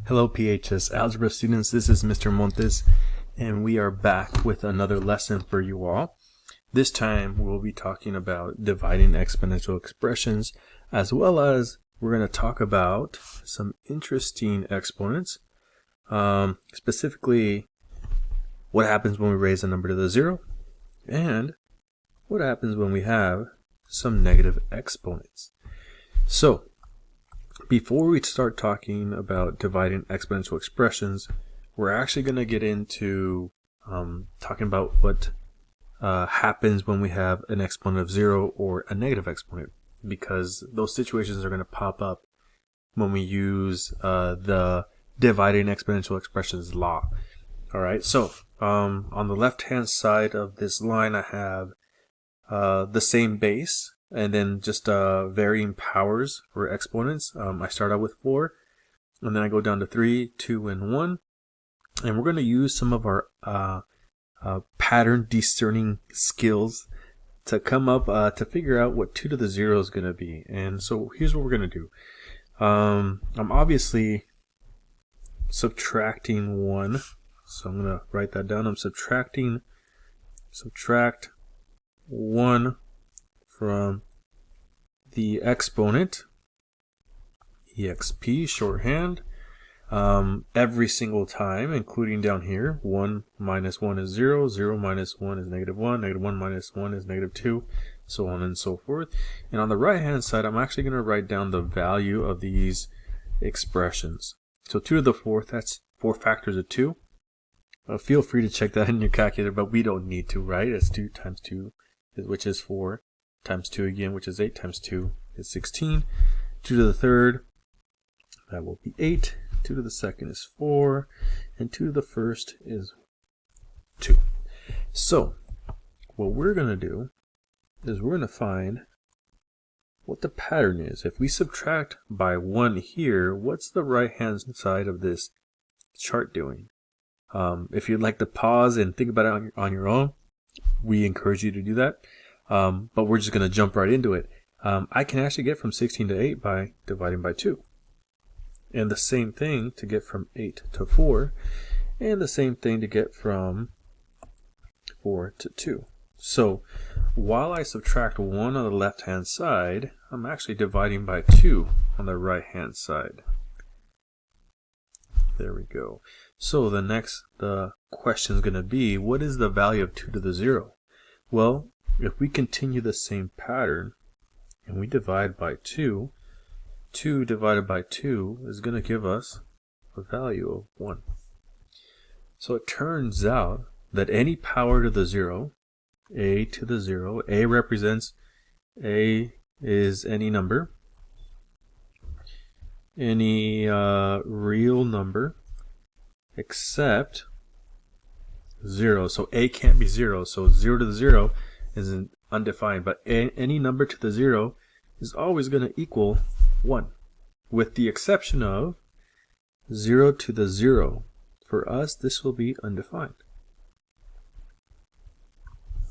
Hello PHS Algebra students, this is Mr. Montes and we are back with another lesson for you all. This time we'll be talking about dividing exponential expressions, as well as we're going to talk about some interesting exponents, specifically what happens when we raise a number to the zero and what happens when we have some negative exponents. So before we start talking about dividing exponential expressions, we're actually going to get into talking about what happens when we have an exponent of 0 or a negative exponent, because those situations are going to pop up when we use the dividing exponential expressions law. Alright, so on the left hand side of this line I have the same base, and then just varying powers for exponents. I start out with 4, and then I go down to 3, 2, and 1. And we're going to use some of our pattern discerning skills to come up to figure out what 2 to the 0 is going to be. And so here's what we're going to do. I'm obviously subtracting 1, so I'm going to write that down. I'm subtract 1 from the exponent, exp, shorthand, every single time, including down here. 1 minus 1 is 0, 0 minus 1 is negative 1, negative 1 minus 1 is negative 2, so on and so forth. And on the right hand side, I'm actually going to write down the value of these expressions. So 2 to the 4th, that's 4 factors of 2. Feel free to check that in your calculator, but we don't need to, right? It's 2 times 2, which is 4, times 2 again, which is 8, times 2 is 16. 2 to the 3rd, that will be 8. 2 to the 2nd is 4. And 2 to the 1st is 2. So, what we're going to do is we're going to find what the pattern is. If we subtract by 1 here, what's the right-hand side of this chart doing? If you'd like to pause and think about it on your own, we encourage you to do that. But we're just going to jump right into it. I can actually get from 16 to 8 by dividing by 2. And the same thing to get from 8 to 4. And the same thing to get from 4 to 2. So while I subtract 1 on the left hand side, I'm actually dividing by 2 on the right hand side. There we go. So the question is going to be, what is the value of 2 to the 0? Well, if we continue the same pattern and we divide by 2, 2 divided by 2 is going to give us a value of 1. So it turns out that any power to the 0, a to the 0, a represents, a is any number, any real number except 0. So a can't be 0, so 0 to the 0 is undefined, but any number to the 0 is always going to equal 1, with the exception of 0 to the 0. For us, this will be undefined.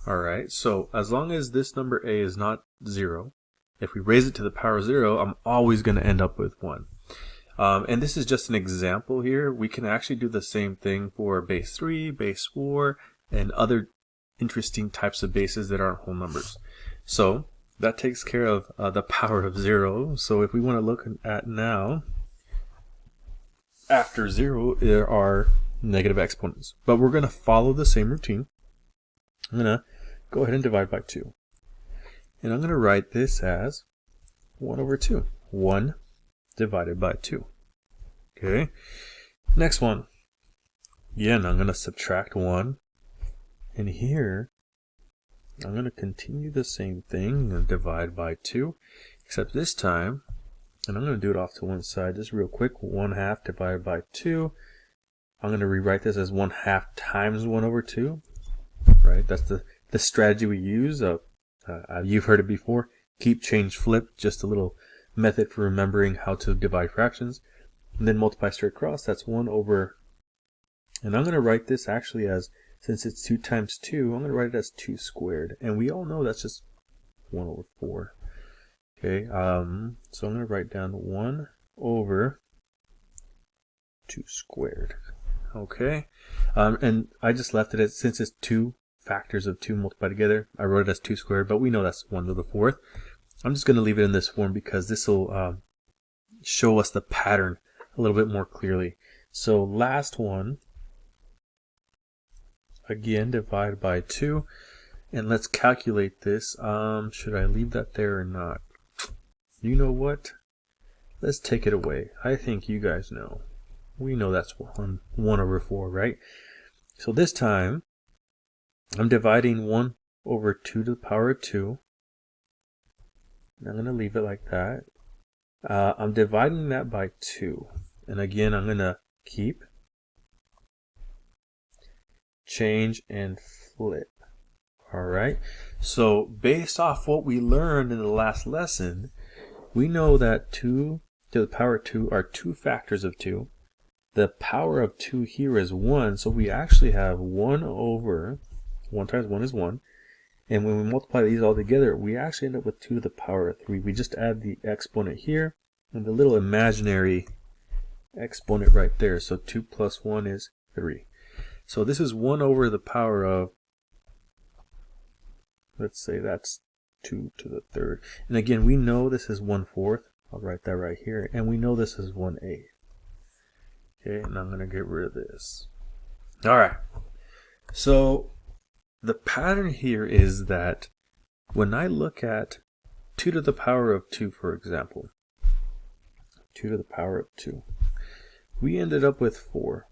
Alright, so as long as this number a is not 0, if we raise it to the power 0, I'm always going to end up with 1. And this is just an example here. We can actually do the same thing for base 3, base 4, and other interesting types of bases that aren't whole numbers. So that takes care of the power of 0. So if we want to look at now, after 0, there are negative exponents. But we're going to follow the same routine. I'm going to go ahead and divide by 2. And I'm going to write this as 1 over 2. 1 divided by 2. Okay. Next one. Again, I'm going to subtract 1. And here, I'm going to continue the same thing and divide by 2. Except this time, and I'm going to do it off to one side just real quick. 1/2 divided by 2. I'm going to rewrite this as 1/2 times 1 over 2. Right? That's the strategy we use. You've heard it before. Keep, change, flip. Just a little method for remembering how to divide fractions. And then multiply straight across. That's 1 over. And I'm going to write this actually as, since it's 2 times 2, I'm going to write it as 2 squared. And we all know that's just 1 over 4. Okay, so I'm going to write down 1 over 2 squared. Okay, and I just left it as, since it's 2 factors of 2 multiplied together, I wrote it as 2 squared, but we know that's 1 to the 4th. I'm just going to leave it in this form because this will show us the pattern a little bit more clearly. So last one, again, divide by 2, and let's calculate this. Should I leave that there or not? You know what? Let's take it away. I think you guys know. We know that's 1 over 4, right? So this time, I'm dividing 1 over 2 to the power of 2. I'm going to leave it like that. I'm dividing that by 2. And again, I'm going to keep, change, and flip. Alright, so based off what we learned in the last lesson, we know that 2 to the power of 2 are 2 factors of 2. The power of 2 here is 1, so we actually have 1 over 1 times 1 is 1. And when we multiply these all together, we actually end up with 2 to the power of 3. We just add the exponent here and the little imaginary exponent right there. So 2 plus 1 is 3. So this is 1 over the power of, let's say that's 2 to the 3rd. And again, we know this is 1/4. I'll write that right here. And we know this is 1/8. Okay, and I'm going to get rid of this. All right. So the pattern here is that when I look at 2 to the power of 2, for example, 2 to the power of 2, we ended up with 4,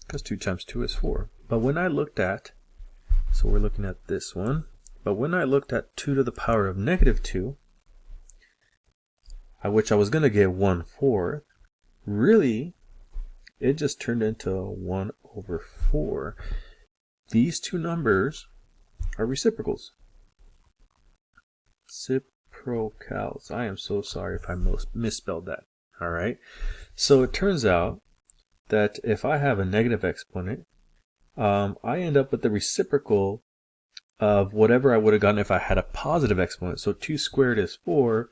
because 2 times 2 is 4. But when I looked at, so we're looking at this one, but when I looked at 2 to the power of -2, which I was going to get 1/4, really, it just turned into 1 over 4. These two numbers are reciprocals. Reciprocals. I am so sorry if I misspelled that. All right. So it turns out that if I have a negative exponent, I end up with the reciprocal of whatever I would have gotten if I had a positive exponent. So 2 squared is 4,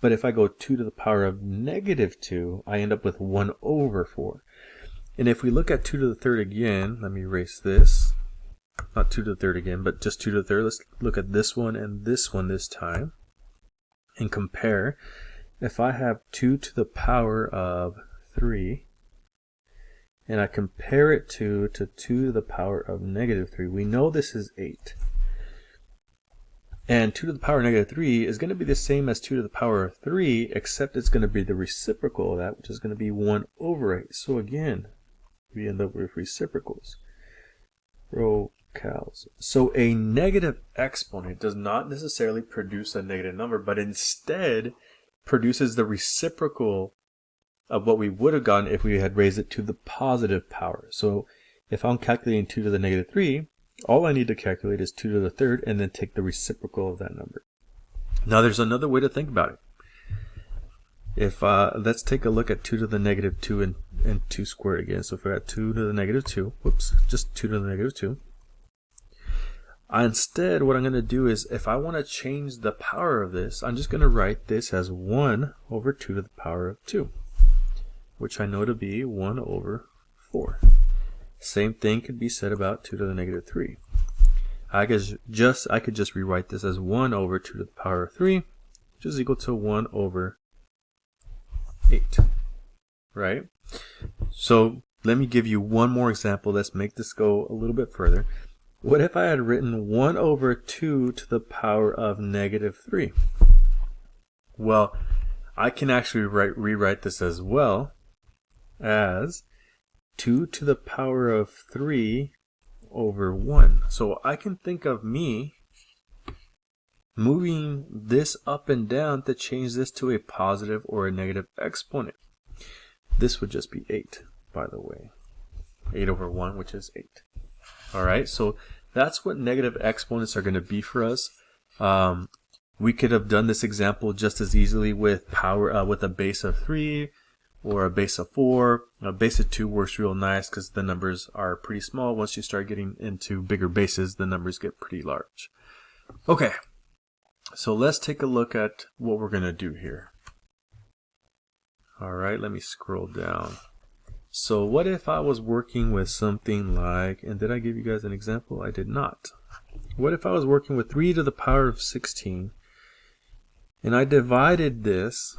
but if I go 2 to the power of -2, I end up with 1 over 4. And if we look at 2 to the 3rd again, let me erase this. Not 2 to the 3rd again, but just 2 to the 3rd. Let's look at this one and this one this time and compare. If I have 2 to the power of 3 and I compare it to 2 to the power of -3, we know this is 8. And 2 to the power of -3 is going to be the same as 2 to the power of 3, except it's going to be the reciprocal of that, which is going to be 1 over 8. So again, we end up with reciprocals. So a negative exponent does not necessarily produce a negative number, but instead produces the reciprocal of what we would have gotten if we had raised it to the positive power. So if I'm calculating 2 to the -3, all I need to calculate is 2 to the 3rd and then take the reciprocal of that number. Now there's another way to think about it. If let's take a look at 2 to the -2 and 2 squared again. So if we're at 2 to the -2, whoops, just 2 to the -2. Instead, what I'm going to do is, if I want to change the power of this, I'm just going to write this as 1 over 2 to the power of 2, which I know to be 1 over 4. Same thing could be said about 2 to the -3. I could just rewrite this as 1 over 2 to the power of 3, which is equal to 1 over 8, right? So let me give you one more example. Let's make this go a little bit further. What if I had written 1 over 2 to the power of -3? Well, I can actually rewrite this as well as 2 to the power of 3 over 1. So I can think of me moving this up and down to change this to a positive or a negative exponent. This would just be 8, by the way. 8 over 1, which is 8. All right, so that's what negative exponents are going to be for us. We could have done this example just as easily with with a base of 3 or a base of 4. A base of 2 works real nice because the numbers are pretty small. Once you start getting into bigger bases, the numbers get pretty large. Okay, so let's take a look at what we're going to do here. All right, let me scroll down. So what if I was working with something like, and did I give you guys an example? I did not. What if I was working with 3 to the power of 16 and I divided this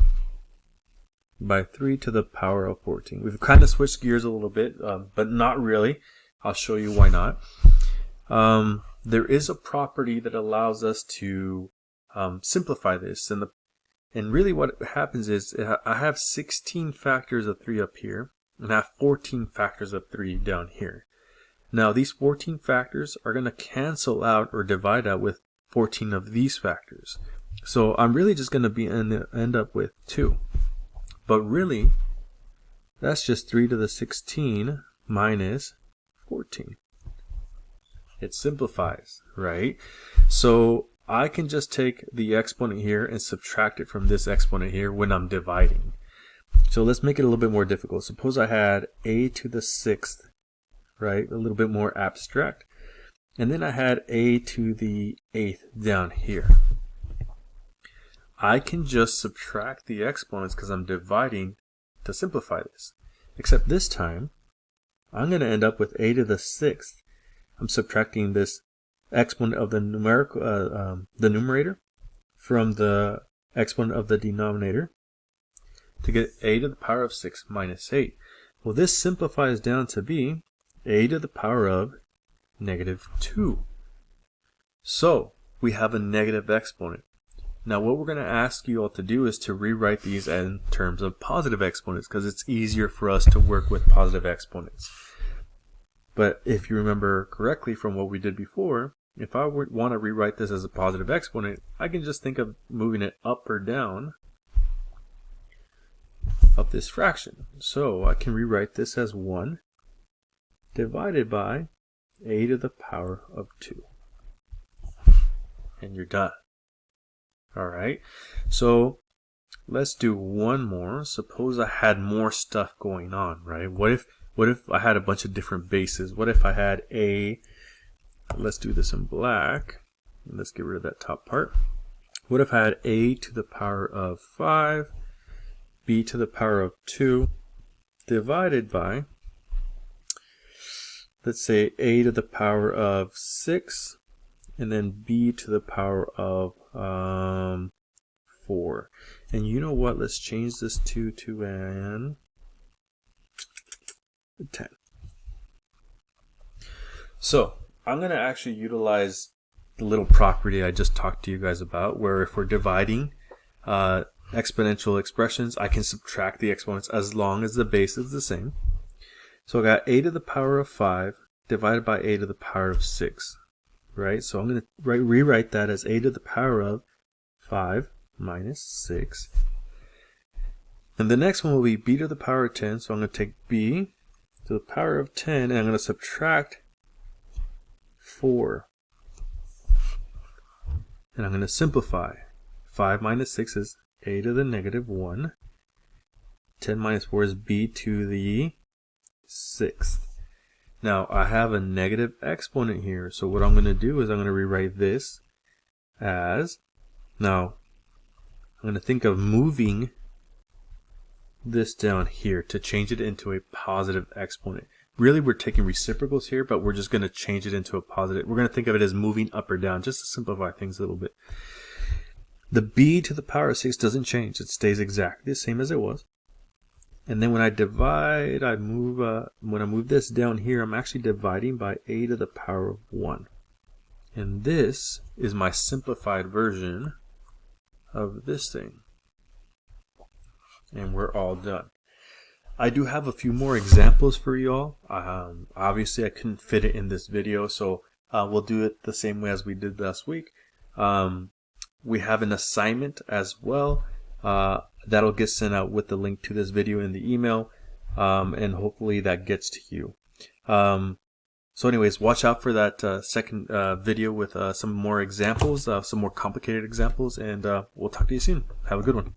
by 3 to the power of 14? We've kind of switched gears a little bit, but not really. I'll show you why not. There is a property that allows us to simplify this, and really what happens is I have 16 factors of 3 up here, and I have 14 factors of 3 down here. Now these 14 factors are going to cancel out or divide out with 14 of these factors. So I'm really just going to end up with 2. But really, that's just 3 to the 16 minus 14. It simplifies, right? So I can just take the exponent here and subtract it from this exponent here when I'm dividing. So let's make it a little bit more difficult. Suppose I had a to the 6th, right? A little bit more abstract. And then I had a to the 8th down here. I can just subtract the exponents because I'm dividing to simplify this. Except this time, I'm going to end up with a to the 6th. I'm subtracting this exponent of the numerator from the exponent of the denominator to get a to the power of 6 minus 8. Well, this simplifies down to be a to the power of negative 2. So we have a negative exponent. Now what we're going to ask you all to do is to rewrite these in terms of positive exponents, because it's easier for us to work with positive exponents. But if you remember correctly from what we did before, if I want to rewrite this as a positive exponent, I can just think of moving it up or down of this fraction. So I can rewrite this as 1 divided by a to the power of 2. And you're done. Alright, so let's do one more. Suppose I had more stuff going on, right? What if I had a bunch of different bases? What if I had let's do this in black. Let's get rid of that top part. What if I had a to the power of 5, b to the power of 2, divided by, let's say, a to the power of 6, and then b to the power of 4. And you know what? Let's change this to an 10. So I'm going to actually utilize the little property I just talked to you guys about, where if we're dividing exponential expressions, I can subtract the exponents as long as the base is the same. So I got a to the power of 5 divided by a to the power of 6. Right? So I'm going to rewrite that as a to the power of 5 minus 6. And the next one will be b to the power of 10. So I'm going to take b to the power of 10 and I'm going to subtract 4. And I'm going to simplify. 5 minus 6 is a to the negative 1. 10 minus 4 is b to the 6th. Now I have a negative exponent here, so what I'm going to do is I'm going to rewrite this as, now I'm going to think of moving this down here to change it into a positive exponent. Really we're taking reciprocals here, but we're just going to change it into a positive. We're going to think of it as moving up or down just to simplify things a little bit. The b to the power of 6 doesn't change. It stays exactly the same as it was. And then when I divide, when I move this down here, I'm actually dividing by a to the power of 1. And this is my simplified version of this thing. And we're all done. I do have a few more examples for you all. Obviously, I couldn't fit it in this video, so we'll do it the same way as we did last week. We have an assignment as well. That'll get sent out with the link to this video in the email, and hopefully that gets to you. So anyways, watch out for that second video with some more examples, some more complicated examples, and we'll talk to you soon. Have a good one.